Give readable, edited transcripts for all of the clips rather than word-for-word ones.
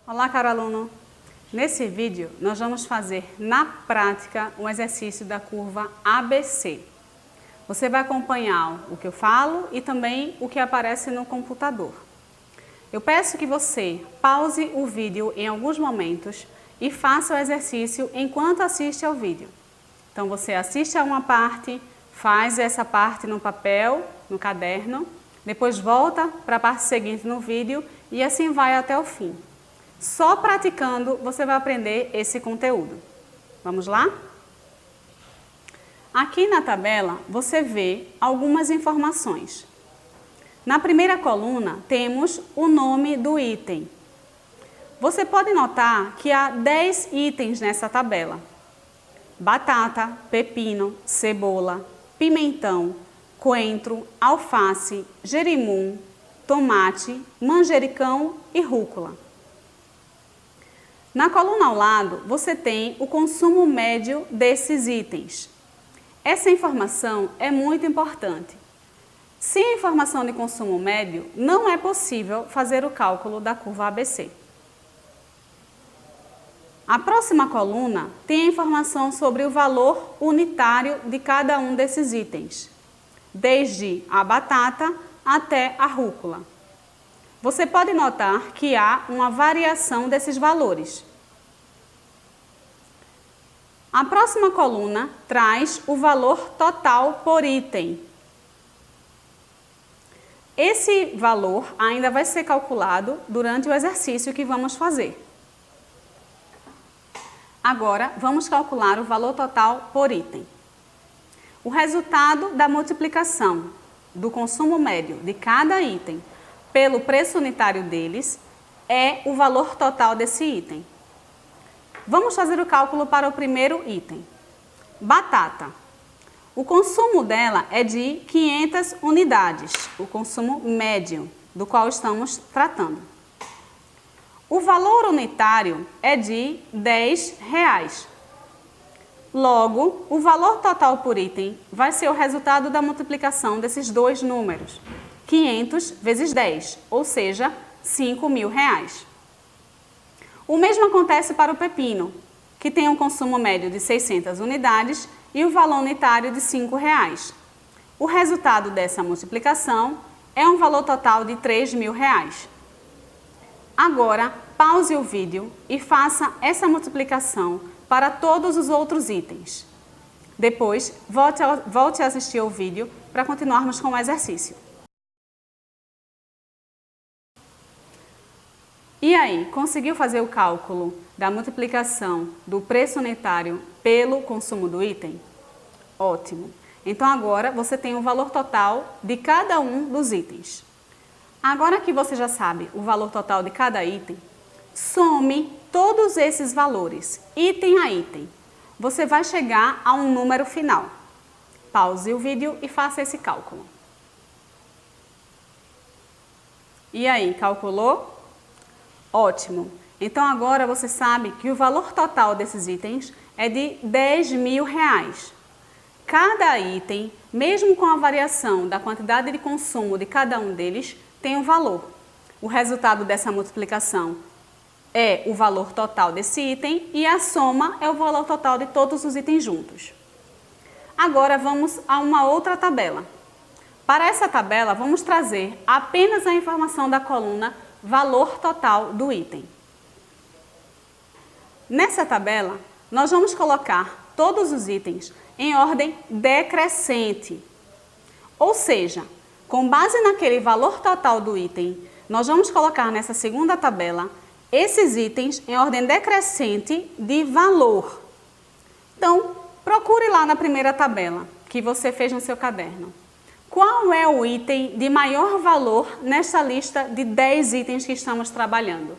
Olá, caro aluno! Nesse vídeo, nós vamos fazer na prática um exercício da curva ABC. Você vai acompanhar o que eu falo e também o que aparece no computador. Eu peço que você pause o vídeo em alguns momentos e faça o exercício enquanto assiste ao vídeo. Então, você assiste a uma parte, faz essa parte no papel, no caderno, depois volta para a parte seguinte no vídeo e assim vai até o fim. Só praticando você vai aprender esse conteúdo. Vamos lá? Aqui na tabela você vê algumas informações. Na primeira coluna temos o nome do item. Você pode notar que há 10 itens nessa tabela. Batata, pepino, cebola, pimentão, coentro, alface, jerimum, tomate, manjericão e rúcula. Na coluna ao lado, você tem o consumo médio desses itens. Essa informação é muito importante. Sem a informação de consumo médio, não é possível fazer o cálculo da curva ABC. A próxima coluna tem a informação sobre o valor unitário de cada um desses itens, desde a batata até a rúcula. Você pode notar que há uma variação desses valores. A próxima coluna traz o valor total por item. Esse valor ainda vai ser calculado durante o exercício que vamos fazer. Agora, vamos calcular o valor total por item. O resultado da multiplicação do consumo médio de cada item pelo preço unitário deles é o valor total desse item. Vamos fazer o cálculo para o primeiro item. Batata. O consumo dela é de 500 unidades, o consumo médio, do qual estamos tratando. O valor unitário é de R$10. Logo, o valor total por item vai ser o resultado da multiplicação desses dois números. 500 vezes 10, ou seja, R$5.000. O mesmo acontece para o pepino, que tem um consumo médio de 600 unidades e o valor unitário de R$5. O resultado dessa multiplicação é um valor total de R$3.000. Agora, pause o vídeo e faça essa multiplicação para todos os outros itens. Depois, volte a assistir ao vídeo para continuarmos com o exercício. E aí, conseguiu fazer o cálculo da multiplicação do preço unitário pelo consumo do item? Ótimo! Então agora você tem o valor total de cada um dos itens. Agora que você já sabe o valor total de cada item, some todos esses valores, item a item. Você vai chegar a um número final. Pause o vídeo e faça esse cálculo. E aí, calculou? Ótimo! Então agora você sabe que o valor total desses itens é de R$10.000. Cada item, mesmo com a variação da quantidade de consumo de cada um deles, tem um valor. O resultado dessa multiplicação é o valor total desse item e a soma é o valor total de todos os itens juntos. Agora vamos a uma outra tabela. Para essa tabela, vamos trazer apenas a informação da coluna valor total do item. Nessa tabela, nós vamos colocar todos os itens em ordem decrescente. Ou seja, com base naquele valor total do item, nós vamos colocar nessa segunda tabela esses itens em ordem decrescente de valor. Então, procure lá na primeira tabela que você fez no seu caderno. Qual é o item de maior valor nesta lista de 10 itens que estamos trabalhando?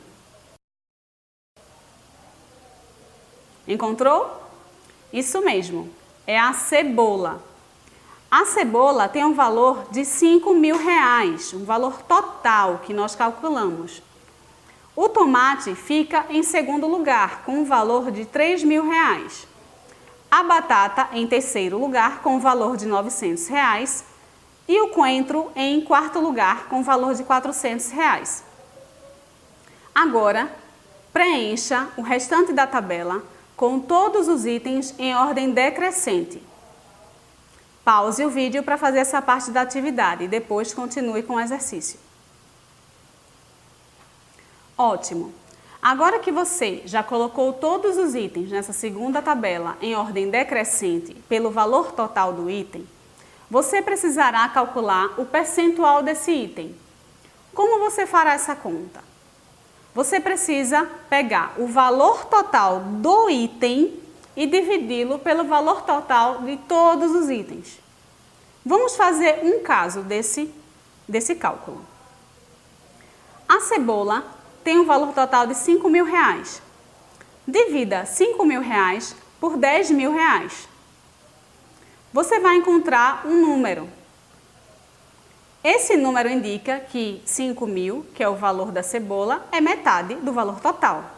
Encontrou? Isso mesmo, é a cebola. A cebola tem um valor de R$5.000, um valor total que nós calculamos. O tomate fica em segundo lugar, com um valor de R$3.000. A batata em terceiro lugar, com um valor de R$900. E o coentro em quarto lugar, com um valor de R$400. Agora, preencha o restante da tabela com todos os itens em ordem decrescente. Pause o vídeo para fazer essa parte da atividade e depois continue com o exercício. Ótimo! Agora que você já colocou todos os itens nessa segunda tabela em ordem decrescente pelo valor total do item, você precisará calcular o percentual desse item. Como você fará essa conta? Você precisa pegar o valor total do item e dividi-lo pelo valor total de todos os itens. Vamos fazer um caso desse cálculo. A cebola tem um valor total de R$5.000. Divida R$5.000 por R$10.000. Você vai encontrar um número. Esse número indica que 5.000, que é o valor da cebola, é metade do valor total.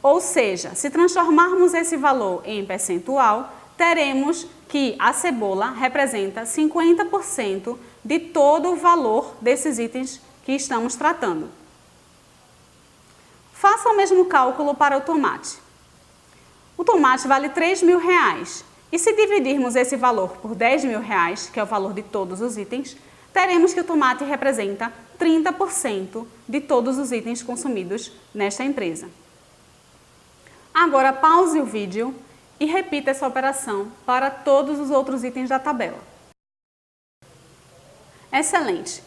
Ou seja, se transformarmos esse valor em percentual, teremos que a cebola representa 50% de todo o valor desses itens que estamos tratando. Faça o mesmo cálculo para o tomate. O tomate vale R$3.000 e se dividirmos esse valor por R$10.000, que é o valor de todos os itens, teremos que o tomate representa 30% de todos os itens consumidos nesta empresa. Agora pause o vídeo e repita essa operação para todos os outros itens da tabela. Excelente!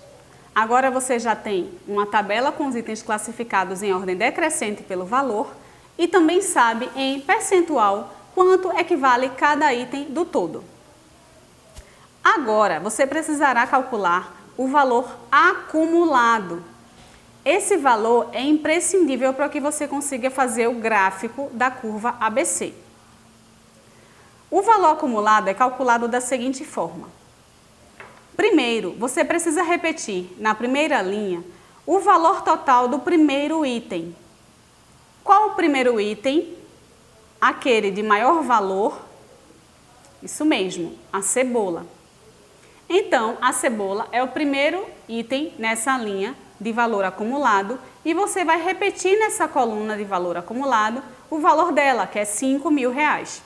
Agora você já tem uma tabela com os itens classificados em ordem decrescente pelo valor e também sabe em percentual quanto equivale cada item do todo. Agora você precisará calcular o valor acumulado. Esse valor é imprescindível para que você consiga fazer o gráfico da curva ABC. O valor acumulado é calculado da seguinte forma. Primeiro, você precisa repetir na primeira linha o valor total do primeiro item. Qual o primeiro item? Aquele de maior valor. Isso mesmo, a cebola. Então, a cebola é o primeiro item nessa linha de valor acumulado e você vai repetir nessa coluna de valor acumulado o valor dela, que é R$5.000.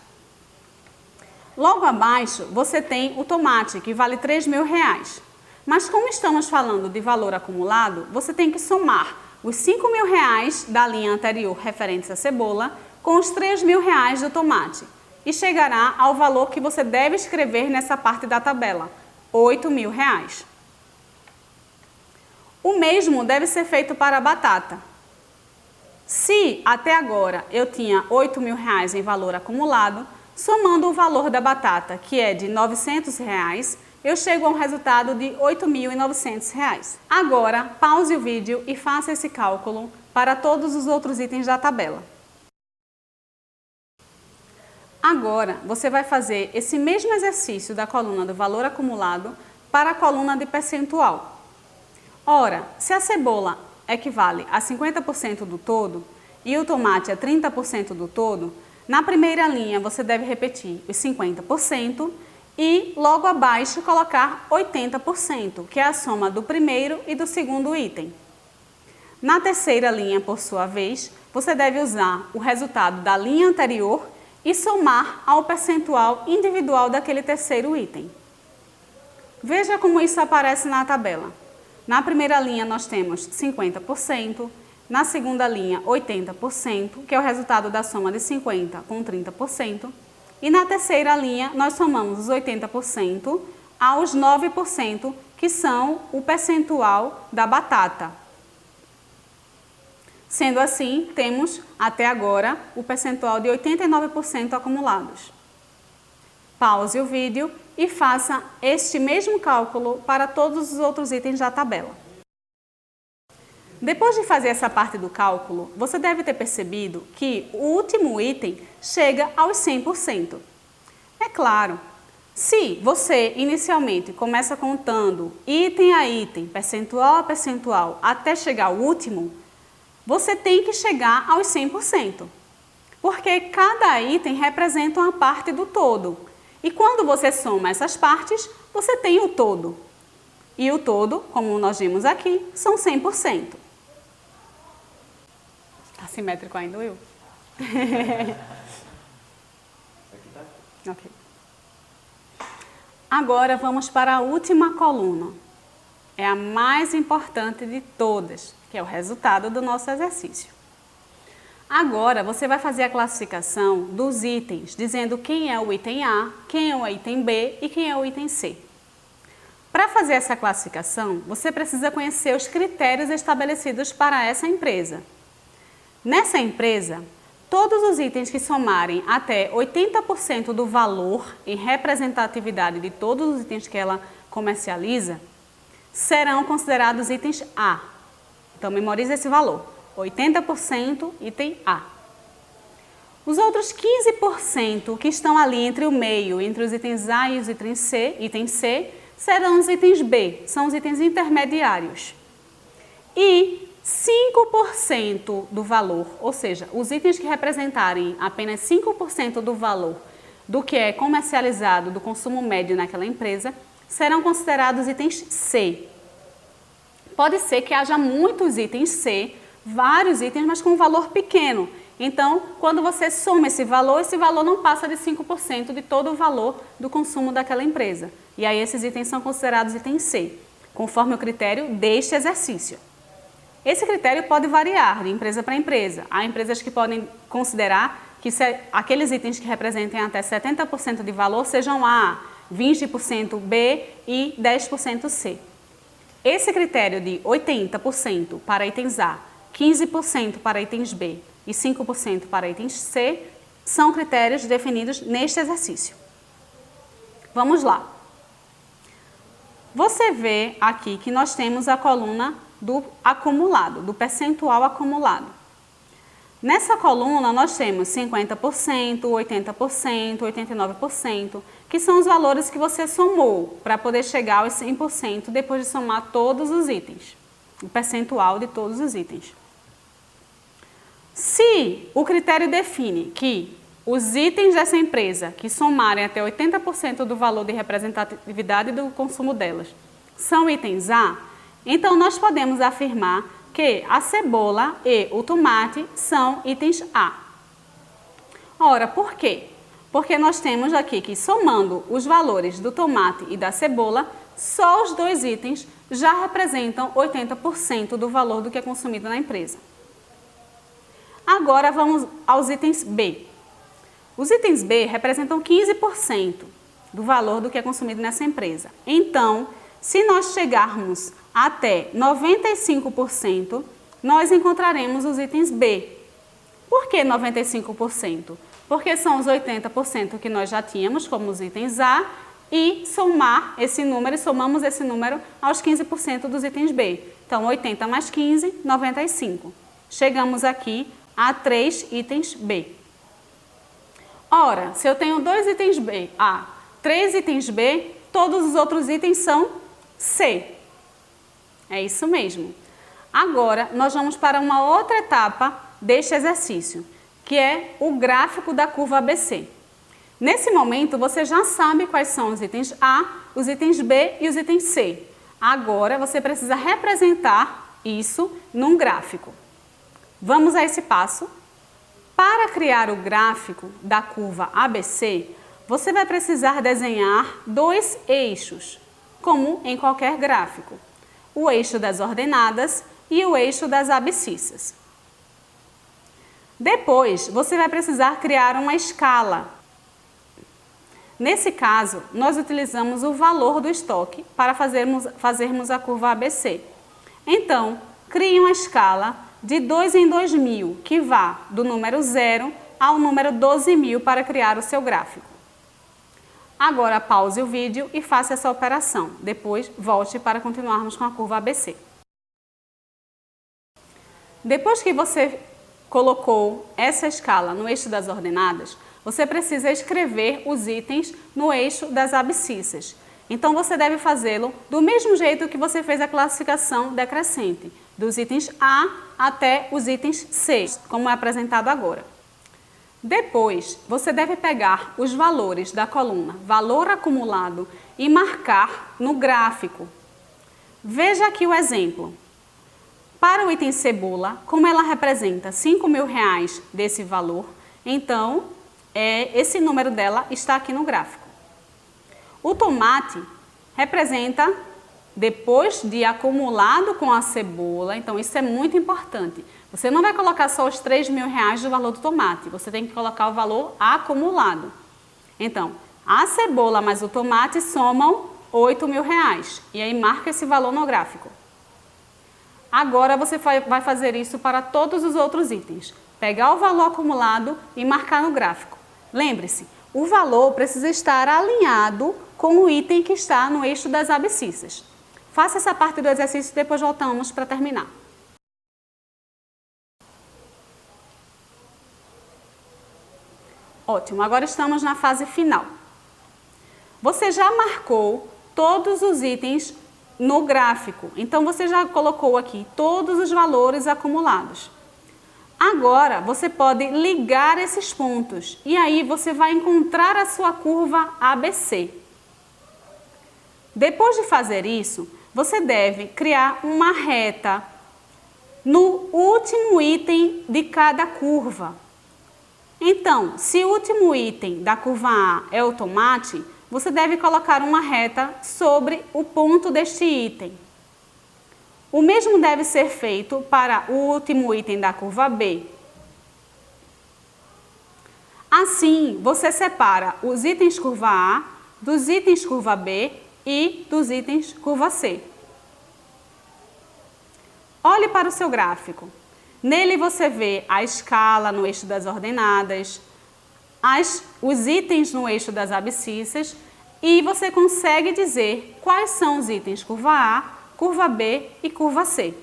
Logo abaixo, você tem o tomate, que vale R$3.000. Mas como estamos falando de valor acumulado, você tem que somar os R$5.000 da linha anterior referentes à cebola com os R$3.000 do tomate e chegará ao valor que você deve escrever nessa parte da tabela, R$8.000. O mesmo deve ser feito para a batata. Se até agora eu tinha R$8.000 em valor acumulado, somando o valor da batata, que é de R$900, eu chego a um resultado de R$8.900. Agora, pause o vídeo e faça esse cálculo para todos os outros itens da tabela. Agora, você vai fazer esse mesmo exercício da coluna do valor acumulado para a coluna de percentual. Ora, se a cebola equivale a 50% do todo e o tomate a 30% do todo, na primeira linha você deve repetir os 50% e logo abaixo colocar 80%, que é a soma do primeiro e do segundo item. Na terceira linha, por sua vez, você deve usar o resultado da linha anterior e somar ao percentual individual daquele terceiro item. Veja como isso aparece na tabela. Na primeira linha nós temos 50%, na segunda linha 80%, que é o resultado da soma de 50% com 30%, e na terceira linha nós somamos os 80% aos 9%, que são o percentual da batata. Sendo assim, temos até agora o percentual de 89% acumulados. Pause o vídeo e faça este mesmo cálculo para todos os outros itens da tabela. Depois de fazer essa parte do cálculo, você deve ter percebido que o último item chega aos 100%. É claro, Se você inicialmente começa contando item a item, percentual a percentual, até chegar ao último, você tem que chegar aos 100%, porque cada item representa uma parte do todo. E quando você soma essas partes, você tem o todo. E o todo, como nós vimos aqui, são 100%. Está simétrico ainda, Will? Ok. Agora vamos para a última coluna. É a mais importante de todas, que é o resultado do nosso exercício. Agora você vai fazer a classificação dos itens, dizendo quem é o item A, quem é o item B e quem é o item C. Para fazer essa classificação, você precisa conhecer os critérios estabelecidos para essa empresa. Nessa empresa, todos os itens que somarem até 80% do valor em representatividade de todos os itens que ela comercializa, serão considerados itens A. Então, memorize esse valor, 80% item A. Os outros 15% que estão ali entre o meio, entre os itens A e os itens C, serão os itens B, são os itens intermediários. E 5% do valor, ou seja, os itens que representarem apenas 5% do valor do que é comercializado do consumo médio naquela empresa, serão considerados itens C. Pode ser que haja muitos itens C, vários itens, mas com um valor pequeno. Então, quando você soma esse valor não passa de 5% de todo o valor do consumo daquela empresa. E aí esses itens são considerados itens C, conforme o critério deste exercício. Esse critério pode variar de empresa para empresa. Há empresas que podem considerar que aqueles itens que representem até 70% de valor sejam A, 20% B e 10% C. Esse critério de 80% para itens A, 15% para itens B e 5% para itens C são critérios definidos neste exercício. Vamos lá. Você vê aqui que nós temos a coluna do acumulado, do percentual acumulado. Nessa coluna nós temos 50%, 80%, 89%, que são os valores que você somou para poder chegar aos 100% depois de somar todos os itens, o percentual de todos os itens. Se o critério define que os itens dessa empresa que somarem até 80% do valor de representatividade do consumo delas são itens A, então nós podemos afirmar que a cebola e o tomate são itens A. Ora, por quê? Porque nós temos aqui que somando os valores do tomate e da cebola, só os dois itens já representam 80% do valor do que é consumido na empresa. Agora vamos aos itens B. Os itens B representam 15% do valor do que é consumido nessa empresa. Então, se nós chegarmos até 95%, nós encontraremos os itens B. Por que 95%? Porque são os 80% que nós já tínhamos como os itens A e somamos esse número aos 15% dos itens B. Então, 80 mais 15, 95. Chegamos aqui a 3 itens B. Ora, se eu tenho 2 itens B, A, 3 itens B, todos os outros itens são C. É isso mesmo. Agora, nós vamos para uma outra etapa deste exercício, que é o gráfico da curva ABC. Nesse momento, você já sabe quais são os itens A, os itens B e os itens C. Agora, você precisa representar isso num gráfico. Vamos a esse passo. Para criar o gráfico da curva ABC, você vai precisar desenhar 2 eixos, como em qualquer gráfico. O eixo das ordenadas e o eixo das abscissas. Depois, você vai precisar criar uma escala. Nesse caso, nós utilizamos o valor do estoque para fazermos a curva ABC. Então, crie uma escala de 2 em 2.000, que vá do número 0 ao número 12.000 para criar o seu gráfico. Agora pause o vídeo e faça essa operação. Depois volte para continuarmos com a curva ABC. Depois que você colocou essa escala no eixo das ordenadas, você precisa escrever os itens no eixo das abscissas. Então, você deve fazê-lo do mesmo jeito que você fez a classificação decrescente, dos itens A até os itens C, como é apresentado agora. Depois, você deve pegar os valores da coluna valor acumulado e marcar no gráfico. Veja aqui o exemplo. Para o item cebola, como ela representa R$5.000 desse valor, então esse número dela está aqui no gráfico. O tomate representa, depois de acumulado com a cebola, então isso é muito importante. Você não vai colocar só os R$3.000 do valor do tomate, você tem que colocar o valor acumulado. Então, a cebola mais o tomate somam R$8.000 e aí marca esse valor no gráfico. Agora você vai fazer isso para todos os outros itens. Pegar o valor acumulado e marcar no gráfico. Lembre-se, o valor precisa estar alinhado com o item que está no eixo das abscissas. Faça essa parte do exercício e depois voltamos para terminar. Ótimo, agora estamos na fase final. Você já marcou todos os itens no gráfico, então você já colocou aqui todos os valores acumulados. Agora, você pode ligar esses pontos e aí você vai encontrar a sua curva ABC. Depois de fazer isso, você deve criar uma reta no último item de cada curva. Então, se o último item da curva A é o tomate, você deve colocar uma reta sobre o ponto deste item. O mesmo deve ser feito para o último item da curva B. Assim, você separa os itens curva A dos itens curva B e dos itens curva C. Olhe para o seu gráfico. Nele você vê a escala no eixo das ordenadas, os itens no eixo das abscissas e você consegue dizer quais são os itens curva A, curva B e curva C.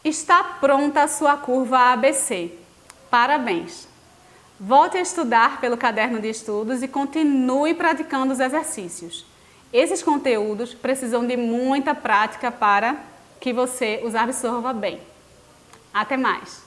Está pronta a sua curva ABC. Parabéns! Volte a estudar pelo caderno de estudos e continue praticando os exercícios. Esses conteúdos precisam de muita prática para que você os absorva bem. Até mais!